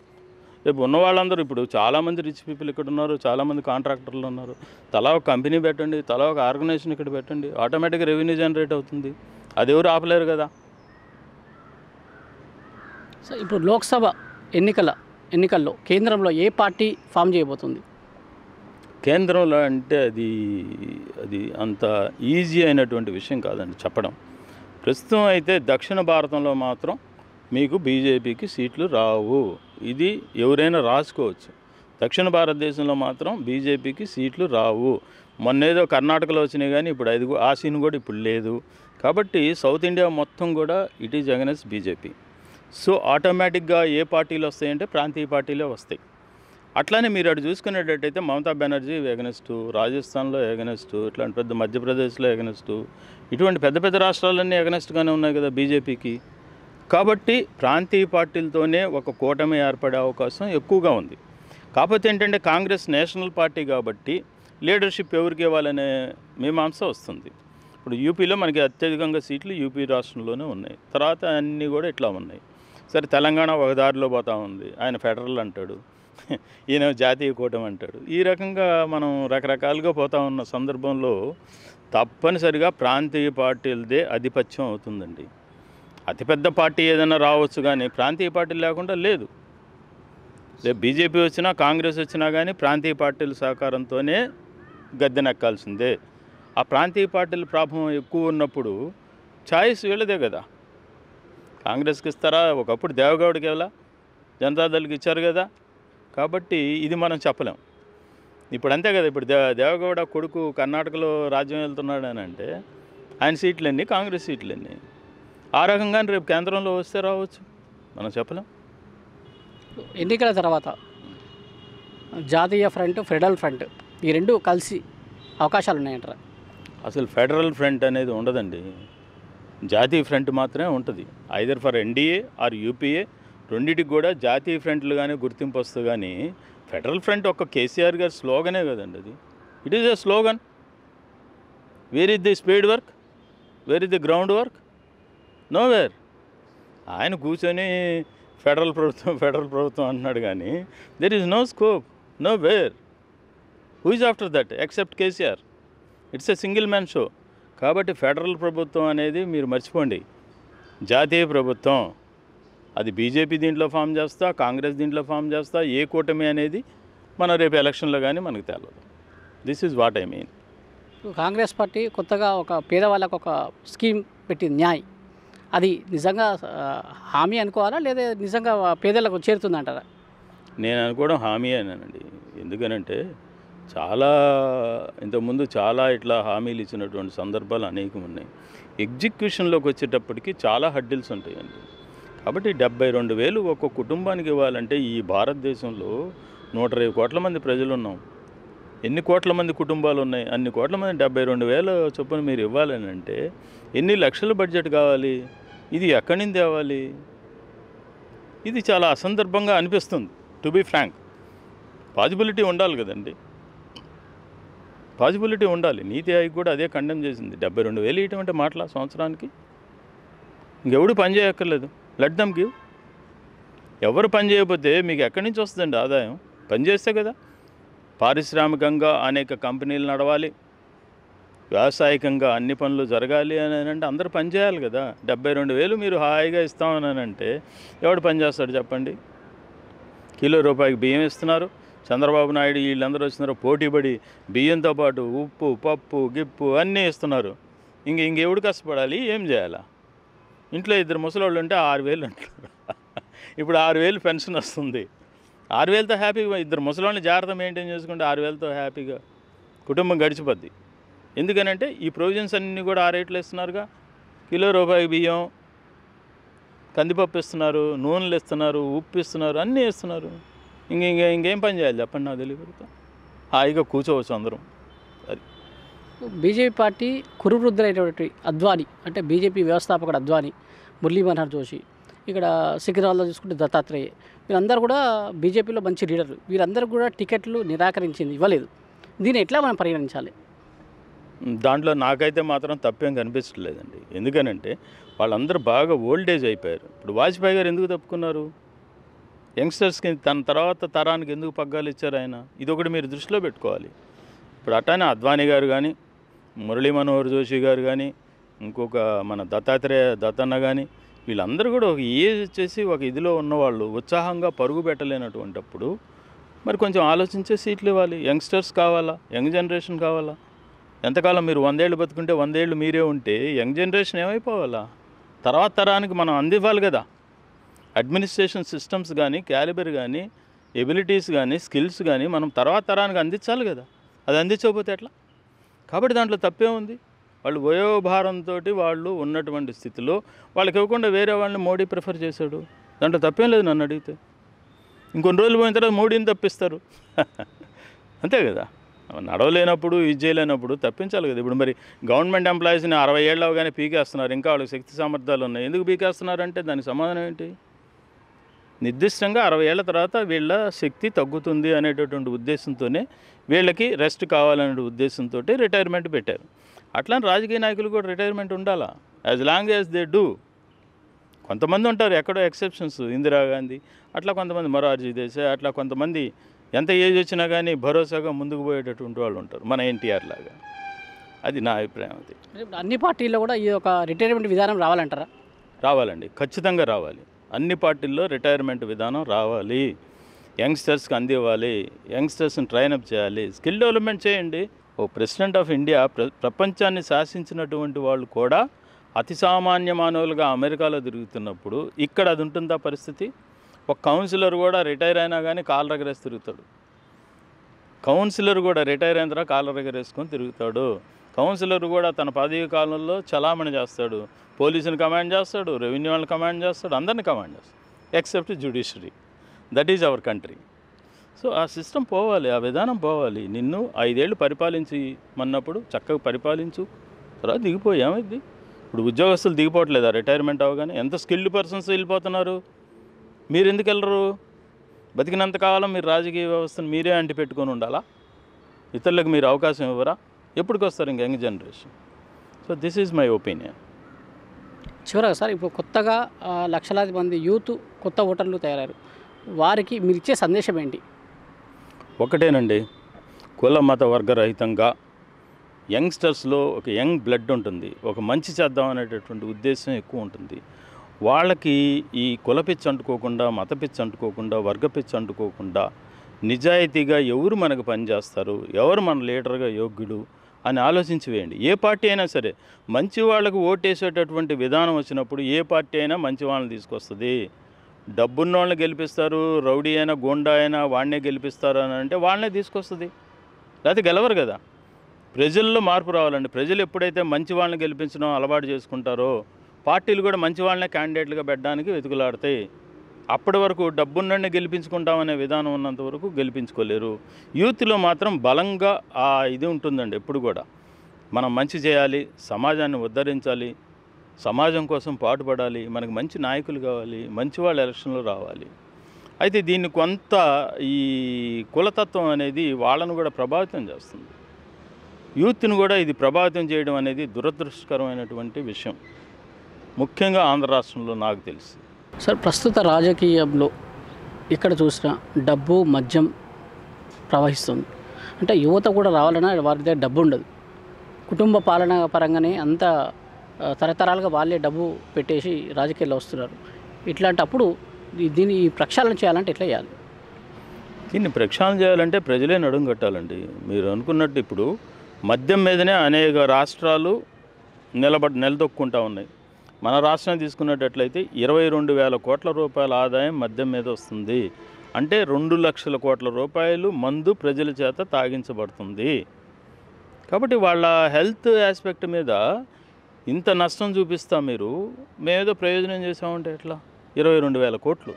రేపు ఉన్న వాళ్ళందరూ, ఇప్పుడు చాలామంది రిచ్ పీపుల్ ఇక్కడ ఉన్నారు, చాలామంది కాంట్రాక్టర్లు ఉన్నారు. తలా ఒక కంపెనీ పెట్టండి, తలా ఒక ఆర్గనైజేషన్ ఇక్కడ పెట్టండి, ఆటోమేటిక్గా రెవెన్యూ జనరేట్ అవుతుంది. అది ఎవరు ఆపలేరు కదా. సో ఇప్పుడు లోక్సభ ఎన్నికల్లో కేంద్రంలో ఏ పార్టీ ఫామ్ చేయబోతుంది? కేంద్రంలో అంటే అది అంత ఈజీ అయినటువంటి విషయం కాదండి చెప్పడం. ప్రస్తుతం అయితే దక్షిణ భారతంలో మాత్రం మీకు బీజేపీకి సీట్లు రావు. ఇది ఎవరైనా రాసుకోవచ్చు. దక్షిణ భారతదేశంలో మాత్రం బీజేపీకి సీట్లు రావు. మొన్నేదో కర్ణాటకలో వచ్చినాయి, కానీ ఇప్పుడు ఆ సీన్ కూడా ఇప్పుడు లేదు. కాబట్టి సౌత్ ఇండియా మొత్తం కూడా it is against BJP. So ఆటోమేటిక్గా ఏ పార్టీలు వస్తాయంటే ప్రాంతీయ పార్టీలే వస్తాయి. అట్లానే మీరు అటు చూసుకునేటట్టయితే మమతా బెనర్జీ ఎగనెస్టు, రాజస్థాన్లో ఎగనెస్టు, ఇట్లాంటి పెద్ద మధ్యప్రదేశ్లో ఎగనెస్టు, ఇటువంటి పెద్ద పెద్ద రాష్ట్రాలన్నీ ఎగనెస్ట్గానే ఉన్నాయి కదా బీజేపీకి. కాబట్టి ప్రాంతీయ పార్టీలతోనే ఒక కూటమి ఏర్పడే అవకాశం ఎక్కువగా ఉంది. కాకపోతే ఏంటంటే కాంగ్రెస్ నేషనల్ పార్టీ కాబట్టి లీడర్షిప్ ఎవరికి ఇవ్వాలనే మీమాంస వస్తుంది. ఇప్పుడు యూపీలో మనకి అత్యధికంగా సీట్లు యూపీ రాష్ట్రంలోనే ఉన్నాయి, తర్వాత అన్నీ కూడా ఇట్లా ఉన్నాయి. సరే తెలంగాణ ఒక దారిలో పోతూ ఉంది, ఆయన ఫెడరల్ అంటాడు, ఈయన జాతీయ కూటమి అంటాడు. ఈ రకంగా మనం రకరకాలుగా పోతూ ఉన్న సందర్భంలో తప్పనిసరిగా ప్రాంతీయ పార్టీలదే ఆధిపత్యం అవుతుందండి. అతిపెద్ద పార్టీ ఏదైనా రావచ్చు కానీ ప్రాంతీయ పార్టీలు లేకుండా లేదు. రేపు బీజేపీ వచ్చినా కాంగ్రెస్ వచ్చినా కానీ ప్రాంతీయ పార్టీల సహకారంతోనే గద్దెనెక్కాల్సిందే. ఆ ప్రాంతీయ పార్టీల ప్రభావం ఎక్కువ ఉన్నప్పుడు ఛాయిస్ వీళ్ళదే కదా. కాంగ్రెస్కి ఇస్తారా? ఒకప్పుడు దేవగౌడకి ఎలా జనతాదళకి ఇచ్చారు కదా. కాబట్టి ఇది మనం చెప్పలేం. ఇప్పుడు అంతే కదా. ఇప్పుడు దేవగౌడ కొడుకు కర్ణాటకలో రాజ్యం వెళ్తున్నాడు అని అంటే ఆయన సీట్లన్నీ కాంగ్రెస్ సీట్లన్నీ. ఆ రకంగానే రేపు కేంద్రంలో వస్తే రావచ్చు, మనం చెప్పలేం. ఎన్నికల తర్వాత జాతీయ ఫ్రంట్, ఫెడరల్ ఫ్రంట్ ఈ రెండు కలిసి అవకాశాలు ఉన్నాయంటారా? అసలు ఫెడరల్ ఫ్రంట్ అనేది ఉండదండి, జాతీయ ఫ్రంట్ మాత్రమే ఉంటుంది. Either for NDA or UPA, రెండింటికి కూడా జాతీయ ఫ్రంట్లుగానే గుర్తింపు వస్తుంది. కానీ ఫెడరల్ ఫ్రంట్ ఒక్క కేసీఆర్ గారి స్లోగనే కదండి అది. It is a slogan. Where is the speed work, where is the ground work? Nowhere. ఆయన కూర్చొని ఫెడరల్ ప్రభుత్వం అంటున్నాడు కానీ there is no scope, nowhere. Who is after that except KCR? It's a single man show. కాబట్టి federal ప్రభుత్వం అనేది మీరు మర్చిపోండి. జాతీయ ప్రభుత్వం అది బీజేపీ దీంట్లో ఫామ్ చేస్తా, కాంగ్రెస్ దీంట్లో ఫామ్ చేస్తా, ఏ కూటమి అనేది మన రేపు ఎలక్షన్లో కానీ మనకు తెలియదు. This is what I mean. Congress party కొత్తగా ఒక పేదవాళ్ళకు ఒక స్కీమ్ పెట్టింది, న్యాయ్. అది నిజంగా హామీ అనుకోవాలా లేదా నిజంగా పేదలకు చేరుతుందంటారా? నేను అనుకోవడం హామీ అనండి. ఎందుకనంటే ఇంతకుముందు చాలా ఇట్లా హామీలు ఇచ్చినటువంటి సందర్భాలు అనేకం ఉన్నాయి. ఎగ్జిక్యూషన్లోకి వచ్చేటప్పటికి చాలా హడ్డిల్స్ ఉంటాయండి. కాబట్టి 72,000 ఒక్కొక్క కుటుంబానికి ఇవ్వాలంటే ఈ భారతదేశంలో 120 కోట్ల మంది ప్రజలు ఉన్నాం. ఎన్ని కోట్ల మంది కుటుంబాలు ఉన్నాయి? అన్ని కోట్ల మంది 72,000 చొప్పున మీరు ఇవ్వాలని అంటే ఎన్ని లక్షల బడ్జెట్ కావాలి? ఇది ఎక్కడి నుంచి తేవాలి? ఇది చాలా అసందర్భంగా అనిపిస్తుంది. టు బీ ఫ్రాంక్, పాజిబిలిటీ ఉండాలి కదండి, పాజిబిలిటీ ఉండాలి. నీతి ఆయోగ్ కూడా అదే కండెమ్ చేసింది. 72,000 ఇటువంటి మాటల సంవత్సరానికి ఇంకెవడు పని చేయక్కర్లేదు, లెట్ దమ్ గివ్. ఎవరు పని చేయకపోతే మీకు ఎక్కడి నుంచి వస్తుందండి ఆదాయం? పని చేస్తే కదా. పారిశ్రామికంగా అనేక కంపెనీలు నడవాలి, వ్యావసాయికంగా అన్ని పనులు జరగాలి అని అంటే అందరూ పని చేయాలి కదా. 72,000 మీరు హాయిగా ఇస్తామని అంటే ఎవడు పని చేస్తాడు చెప్పండి? కిలో రూపాయికి బియ్యం ఇస్తున్నారు. చంద్రబాబు నాయుడు వీళ్ళందరూ వచ్చినారు పోటీపడి బియ్యంతో పాటు ఉప్పు, పప్పు, గిప్పు అన్నీ ఇస్తున్నారు. ఇంకెవడు కష్టపడాలి? ఏం చేయాలా? ఇంట్లో 2 ముసలోళ్ళు ఉంటే 6,000 అంటారు. ఇప్పుడు 6,000 పెన్షన్ వస్తుంది. 6,000తో హ్యాపీగా 2 ముసలోళ్ళని జాగ్రత్త మెయింటైన్ చేసుకుంటే 6,000తో హ్యాపీగా కుటుంబం గడిచిపోద్ది. ఎందుకనంటే ఈ ప్రొవిజన్స్ అన్నీ కూడా ఆ రేట్లు ఇస్తున్నారుగా. కిలో రూపాయి బియ్యం, కందిపప్పు ఇస్తున్నారు, నూనెలు ఇస్తున్నారు, ఉప్పు ఇస్తున్నారు, అన్నీ ఇస్తున్నారు. ఇంకేం పని చేయాలి చెప్పండి? నాకు తెలియదు. హాయిగా కూర్చోవచ్చు అందరం. అది బీజేపీ పార్టీ కురువృద్ధులైనటువంటి అద్వానీ, అంటే బీజేపీ వ్యవస్థాపకుడు అద్వానీ, మురళీ మనోహర్ జోషి, ఇక్కడ సికింద్రాబాద్లో చూసుకుంటే దత్తాత్రేయ, వీరందరూ కూడా బీజేపీలో మంచి లీడర్లు. వీరందరూ కూడా టికెట్లు నిరాకరించింది, ఇవ్వలేదు. దీన్ని ఎట్లా మనం పరిగణించాలి? దాంట్లో నాకైతే మాత్రం తప్పేం కనిపించట్లేదండి. ఎందుకనంటే వాళ్ళందరూ బాగా ఓల్డేజ్ అయిపోయారు. ఇప్పుడు వాజ్పేయి గారు ఎందుకు తప్పుకున్నారు? యంగ్స్టర్స్కి తన తర్వాత తరానికి ఎందుకు పగ్గాలు ఇచ్చారు ఆయన? ఇదొకటి మీరు దృష్టిలో పెట్టుకోవాలి. ఇప్పుడు అట్లానే అద్వానీ గారు కానీ, మురళీ మనోహర్ జోషి గారు కానీ, ఇంకొక మన దత్తన్న కానీ, వీళ్ళందరూ కూడా ఒక ఏజ్ వచ్చేసి ఒక ఇదిలో ఉన్నవాళ్ళు ఉత్సాహంగా పరుగు పెట్టలేనటువంటిప్పుడు మరి కొంచెం ఆలోచించే సీట్లు ఇవ్వాలి. యంగ్స్టర్స్ కావాలా, యంగ్ జనరేషన్ కావాలా. ఎంతకాలం మీరు 100 ఏళ్ళు బతుకుంటే 100 ఏళ్ళు మీరే ఉంటే యంగ్ జనరేషన్ ఏమైపోవాలా? తర్వాత తరానికి మనం అందివ్వాలి కదా. అడ్మినిస్ట్రేషన్ సిస్టమ్స్ కానీ, క్యాలిబర్ కానీ, ఎబిలిటీస్ కానీ, స్కిల్స్ కానీ మనం తర్వాత తరానికి అందించాలి కదా. అది అందించకపోతే ఎట్లా? కాబట్టి దాంట్లో తప్పే ఉంది. వాళ్ళు వయోభారంతో వాళ్ళు ఉన్నటువంటి స్థితిలో వాళ్ళకి ఇవ్వకుండా వేరే వాళ్ళని మోడీ ప్రిఫర్ చేశాడు. దాంట్లో తప్పేం లేదు నన్ను అడిగితే. ఇంకొన్ని రోజులు పోయిన తర్వాత మోడీని తప్పిస్తారు. అంతే కదా, నడవలేనప్పుడు ఇది చేయలేనప్పుడు తప్పించాలి కదా. ఇప్పుడు మరి గవర్నమెంట్ ఎంప్లాయీస్ని 60 ఏళ్ళు అవగానే పీకేస్తున్నారు, ఇంకా వాళ్ళకి శక్తి సామర్థ్యాలు ఉన్నాయి. ఎందుకు పీకేస్తున్నారంటే దానికి సమాధానం ఏంటి? నిర్దిష్టంగా 60 ఏళ్ల తర్వాత వీళ్ళ శక్తి తగ్గుతుంది అనేటటువంటి ఉద్దేశంతోనే వీళ్ళకి రెస్ట్ కావాలనే ఉద్దేశంతో రిటైర్మెంట్ పెట్టారు. అట్లా రాజకీయ నాయకులు కూడా రిటైర్మెంట్ ఉండాలా, as long as they do. కొంతమంది ఉంటారు ఎక్కడో ఎక్సెప్షన్స్, ఇందిరాగాంధీ అట్లా, కొంతమంది మొరార్జీ దేశాయ్ అట్లా, కొంతమంది ఎంత ఏజ్ వచ్చినా కానీ భరోసాగా ముందుకు పోయేటటువంటి వాళ్ళు ఉంటారు, మన ఎన్టీఆర్ లాగా. అది నా అభిప్రాయం. అది ఇప్పుడు అన్ని పార్టీల్లో కూడా ఈ ఒక రిటైర్మెంట్ విధానం రావాలంటారా? రావాలండి, ఖచ్చితంగా రావాలి. అన్ని పార్టీల్లో రిటైర్మెంట్ విధానం రావాలి. యంగ్స్టర్స్కి అందివ్వాలి, యంగ్స్టర్స్ని ట్రైనప్ చేయాలి, స్కిల్ డెవలప్మెంట్ చేయండి. ఓ ప్రెసిడెంట్ ఆఫ్ ఇండియా ప్రపంచాన్ని శాసించినటువంటి వాళ్ళు కూడా అతి సామాన్య మానవులుగా అమెరికాలో తిరుగుతున్నప్పుడు ఇక్కడ అది ఉంటుందా పరిస్థితి? ఒక కౌన్సిలర్ కూడా రిటైర్ అయినా కానీ కాళ్ళ ఎగరేసి తిరుగుతాడు. కౌన్సిలర్ కూడా రిటైర్ అయిన తర్వాత కాళ్ళ ఎగరేసుకొని తిరుగుతాడు. కౌన్సిలర్ కూడా తన పదవి కాలంలో చలామణి చేస్తాడు, పోలీసుని కమాండ్ చేస్తాడు, రెవెన్యూ వాళ్ళని కమాండ్ చేస్తాడు, అందరిని కమాండ్ చేస్తాడు, except judiciary. That is our country. So ఆ సిస్టమ్ పోవాలి, ఆ విధానం పోవాలి. నిన్ను 5 ఏళ్ళు పరిపాలించమన్నప్పుడు చక్కగా పరిపాలించు, తర్వాత దిగిపోయి ఏమైంది? ఇప్పుడు ఉద్యోగస్తులు దిగిపోవట్లేదా రిటైర్మెంట్ అవగానే? ఎంత స్కిల్డ్ పర్సన్స్ వెళ్ళిపోతున్నారు, మీరు ఎందుకు వెళ్ళరు? బతికినంతకాలం మీరు రాజకీయ వ్యవస్థను మీరే అంటి పెట్టుకొని ఉండాలా? ఇతరులకు మీరు అవకాశం ఇవ్వరా? ఎప్పటికి వస్తారు ఇంక young generation? So this is my opinion. చివరగా సార్, ఇప్పుడు కొత్తగా లక్షలాది మంది యూత్ కొత్త ఓటర్లు తయారయ్యారు, వారికి మీరు ఇచ్చే సందేశం ఏంటి? ఒకటేనండి, కుల మత వర్గరహితంగా యంగ్స్టర్స్లో ఒక యంగ్ బ్లడ్ ఉంటుంది, ఒక మంచి చేద్దాం అనేటటువంటి ఉద్దేశం ఎక్కువ ఉంటుంది. వాళ్ళకి ఈ కుల పిచ్చి అంటుకోకుండా, మత పిచ్చి అంటుకోకుండా, వర్గ పిచ్చి అంటుకోకుండా నిజాయితీగా ఎవరు మనకు పనిచేస్తారు, ఎవరు మన లీడర్గా యోగ్యుడు అని ఆలోచించి వేయండి. ఏ పార్టీ అయినా సరే మంచి వాళ్ళకు ఓటేసేటటువంటి విధానం వచ్చినప్పుడు ఏ పార్టీ అయినా మంచి వాళ్ళని తీసుకొస్తుంది. డబ్బున్న వాళ్ళని గెలిపిస్తారు, రౌడీ అయినా గోండా అయినా వాడినే గెలిపిస్తారు అని అంటే వాళ్ళనే తీసుకొస్తుంది, లేకపోతే గెలవరు కదా. ప్రజల్లో మార్పు రావాలండి. ప్రజలు ఎప్పుడైతే మంచి వాళ్ళని గెలిపించడం అలవాటు చేసుకుంటారో పార్టీలు కూడా మంచి వాళ్ళనే క్యాండిడేట్లుగా పెట్టడానికి వెతుకులాడతాయి. అప్పటి వరకు డబ్బున్నోడిని గెలిపించుకుంటామనే విధానం ఉన్నంత వరకు గెలిపించుకోలేరు. యూత్లో మాత్రం బలంగా ఆ ఇది ఉంటుందండి. ఎప్పుడు కూడా మనం మంచి చేయాలి, సమాజాన్ని ఉద్ధరించాలి, సమాజం కోసం పాటుపడాలి, మనకు మంచి నాయకులు కావాలి, మంచి వాళ్ళు ఎలక్షన్లో రావాలి. అయితే దీన్ని కొంత ఈ కులతత్వం అనేది వాళ్ళను కూడా ప్రభావితం చేస్తుంది. యూత్ని కూడా ఇది ప్రభావితం చేయడం అనేది దురదృష్టకరమైనటువంటి విషయం, ముఖ్యంగా ఆంధ్ర రాష్ట్రంలో నాకు తెలిసి. సార్, ప్రస్తుత రాజకీయంలో ఇక్కడ చూసినా డబ్బు మద్యం ప్రవహిస్తుంది. అంటే యువత కూడా రావాలన్నా వారి దగ్గర డబ్బు ఉండదు. కుటుంబ పాలన పరంగానే అంత తరతరాలుగా వాళ్ళే డబ్బు పెట్టేసి రాజకీయాల్లో వస్తున్నారు. ఇట్లాంటప్పుడు దీన్ని ప్రక్షాళన చేయాలంటే ఎట్లా చేయాలి? దీన్ని ప్రక్షాళన చేయాలంటే ప్రజలే నడుం కట్టాలండి. మీరు అనుకున్నట్టు ఇప్పుడు మద్యం మీదనే అనేక రాష్ట్రాలు నిలదొక్కుంటా ఉన్నాయి. మన రాష్ట్రాన్ని తీసుకున్నట్లయితే 22,000 కోట్ల రూపాయల ఆదాయం మద్యం మీద వస్తుంది. అంటే 2 లక్షల కోట్ల రూపాయలు మందు ప్రజల చేత తాగించబడుతుంది. కాబట్టి వాళ్ళ హెల్త్ ఆస్పెక్ట్ మీద ఇంత నష్టం చూపిస్తా మీరు మేమేదో ప్రయోజనం చేసామంటే ఎట్లా? 22,000 కోట్లు.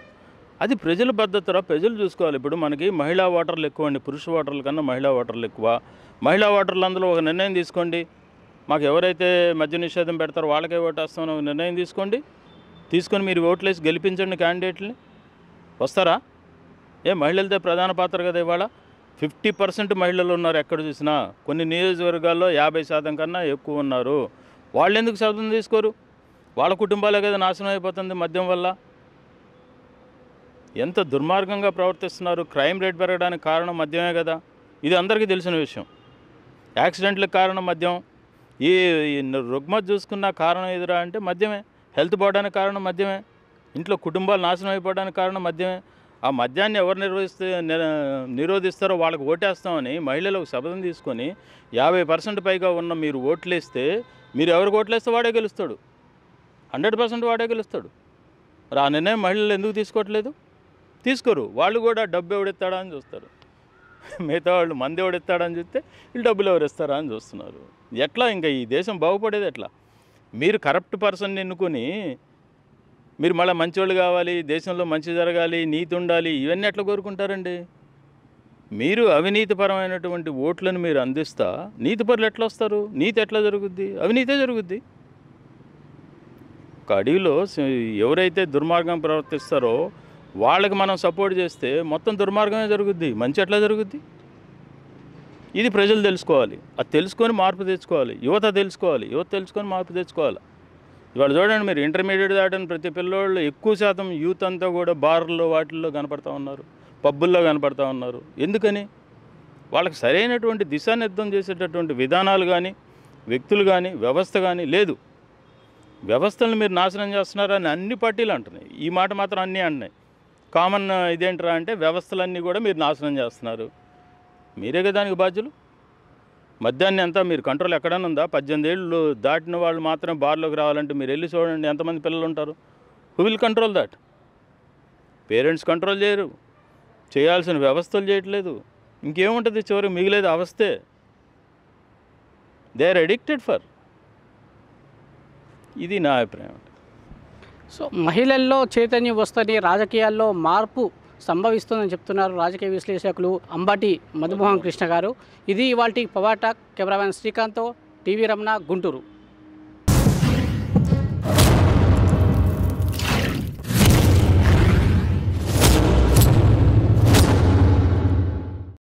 అది ప్రజల పద్ధతిరా, ప్రజలు చూసుకోవాలి. ఇప్పుడు మనకి మహిళా ఓటర్లు ఎక్కువ అండి, పురుష ఓటర్ల కన్నా మహిళా ఓటర్లు ఎక్కువ. మహిళా ఓటర్లు అందులో ఒక నిర్ణయం తీసుకోండి, మాకు ఎవరైతే మద్య నిషేధం పెడతారో వాళ్ళకే ఓటేస్తామని ఒక నిర్ణయం తీసుకొని మీరు ఓట్లేసి గెలిపించండి క్యాండిడేట్ని. వస్తారా? మహిళలదే ప్రధాన పాత్ర కదా. ఇవాళ 50% మహిళలు ఉన్నారు ఎక్కడ చూసినా. కొన్ని నియోజకవర్గాల్లో 50% కన్నా ఎక్కువ ఉన్నారు. వాళ్ళు ఎందుకు శబ్దం తీసుకోరు? వాళ్ళ కుటుంబాలే కదా నాశనం అయిపోతుంది మద్యం వల్ల. ఎంత దుర్మార్గంగా ప్రవర్తిస్తున్నారు. క్రైమ్ రేట్ పెరగడానికి కారణం మద్యమే కదా, ఇది అందరికీ తెలిసిన విషయం. యాక్సిడెంట్లకు కారణం మద్యం. ఈ రుగ్మత చూసుకున్న కారణం ఎదురా అంటే మద్యమే. హెల్త్ పోవడానికి కారణం మద్యమే. ఇంట్లో కుటుంబాలు నాశనం అయిపోవడానికి కారణం మద్యమే. ఆ మద్యాన్ని ఎవరు నిరోధిస్తారో వాళ్ళకి ఓటేస్తామని మహిళలకు శపథం తీసుకొని 50% పైగా ఉన్న మీరు ఓట్లేస్తే, మీరు ఎవరికి ఓట్లేస్తే వాడే గెలుస్తాడు, 100% వాడే గెలుస్తాడు. మరి ఆ నిర్ణయం మహిళలు ఎందుకు తీసుకోవట్లేదు? తీసుకోరు. వాళ్ళు కూడా డబ్బు ఎవడెత్తాడా అని చూస్తారు. మిగతా వాళ్ళు మంది ఎవడు ఇస్తాడని చూస్తే వీళ్ళు డబ్బులు ఎవరు ఇస్తారా అని చూస్తున్నారు. ఎట్లా ఇంకా ఈ దేశం బాగుపడేది ఎట్లా? మీరు కరప్ట్ పర్సన్ ఎన్నుకొని మీరు మళ్ళీ మంచివాళ్ళు కావాలి, దేశంలో మంచి జరగాలి, నీతి ఉండాలి, ఇవన్నీ ఎట్లా కోరుకుంటారండి? మీరు అవినీతిపరమైనటువంటి ఓట్లను మీరు అందిస్తా నీతిపరులు ఎట్లా వస్తారు? నీతి ఎట్లా జరుగుద్ది? అవినీతే జరుగుద్ది. ఒక అడవిలో ఎవరైతే దుర్మార్గం ప్రవర్తిస్తారో వాళ్ళకి మనం సపోర్ట్ చేస్తే మొత్తం దుర్మార్గమే జరుగుద్ది, మంచి ఎట్లా జరుగుద్ది? ఇది ప్రజలు తెలుసుకోవాలి. అది తెలుసుకొని మార్పు తెచ్చుకోవాలి. యువత తెలుసుకోవాలి. యువత తెలుసుకొని మార్పు తెచ్చుకోవాలి. ఇవాళ చూడండి, మీరు ఇంటర్మీడియట్ దాటిన ప్రతి పిల్లోళ్ళు ఎక్కువ శాతం యూత్ అంతా కూడా బార్ల్లో వాటిల్లో కనపడతా ఉన్నారు, పబ్బుల్లో కనపడతా ఉన్నారు. ఎందుకని? వాళ్ళకి సరైనటువంటి దిశానిర్దేశం చేసేటటువంటి విధానాలు కానీ, వ్యక్తులు కానీ, వ్యవస్థ కానీ లేదు. వ్యవస్థలను మీరు నాశనం చేస్తున్నారని అన్ని పార్టీలు అంటున్నాయి. ఈ మాట మాత్రం అన్నీ అంటున్నాయి. కామన్ ఇదేంట్రా అంటే వ్యవస్థలన్నీ కూడా మీరు నాశనం చేస్తున్నారు. మీరే కదా దానికి బాధ్యులు. మద్యాన్ని అంతా మీరు కంట్రోల్ ఎక్కడన్నా ఉందా? 18 ఏళ్ళు దాటిన వాళ్ళు మాత్రం బార్లోకి రావాలంటే మీరు వెళ్ళి చూడండి ఎంతమంది పిల్లలు ఉంటారు. Who will control that? Parents control చేయరు, చేయాల్సిన వ్యవస్థలు చేయట్లేదు. ఇంకేముంటుంది? చివరికి మిగిలేదు అవస్థే. They are addicted for. ఇది నా అభిప్రాయం. సో మహిళల్లో చైతన్యం వస్తుంది, రాజకీయాల్లో మార్పు సంభవిస్తుందని చెప్తున్నారు రాజకీయ విశ్లేషకులు అంబటి మధుమోహన్ కృష్ణ గారు. ఇది ఇవాల్టి పవర్ టాక్. కెమెరామెన్ శ్రీకాంత్తో టీవీ రమణ, గుంటూరు.